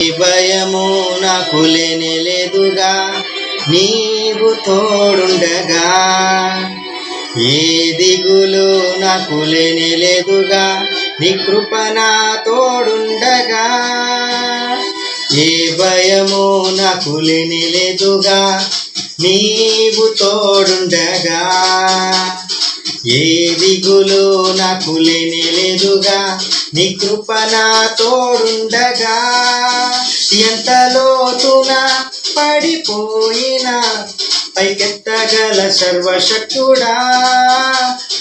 భయము నాకు లేనే లేదుగా, నీవు తోడుండగా. ఏ దిగులు నాకు లేనే లేదుగా, నీ కృప నా తోడుండగా. ఏ భయము నాకు లేనే లేదుగా, నీవు తోడుండగా. ఏ దిగులు నాకు లేనే లేదుగా, నీ కృప నా తోడుండగా. ఎంత లోతున పడిపోయినా పైకెత్తగల సర్వశక్తుడా,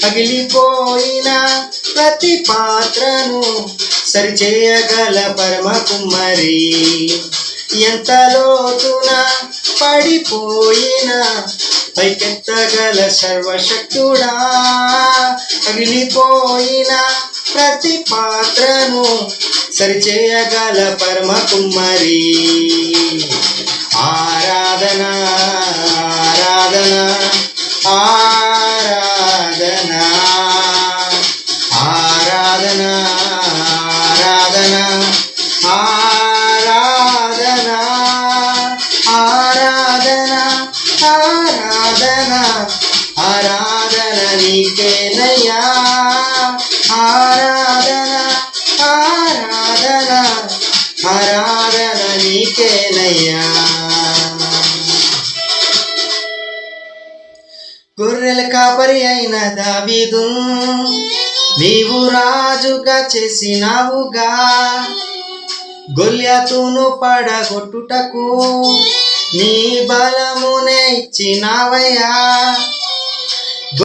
పగిలిపోయిన ప్రతి పాత్రను సరిచేయగల పరమ కుమ్మరి. ఎంత లోతున పడిపోయినా పైకెత్తగల సర్వశక్తుడా, పగిలిపోయిన ప్రతి పాత్రను సరిచేయగల పరమ కుమ్మరి. ఆరాధన ఆరాధన ఆరాధన ఆరాధన ఆరాధన ఆరాధన ఆరాధన ఆరాధన ఆరాధన నీకేనయ్యా. ఆరాధన ఆరాధన ఆరాధన నీకేనయ్యా. గొర్రెల కాపరి అయిన దావీదు నీవు రాజుగా చేసినావుగా. గొల్యాతును పడగొట్టుటకు నీ బలమునే ఇచ్చినావయ్యా.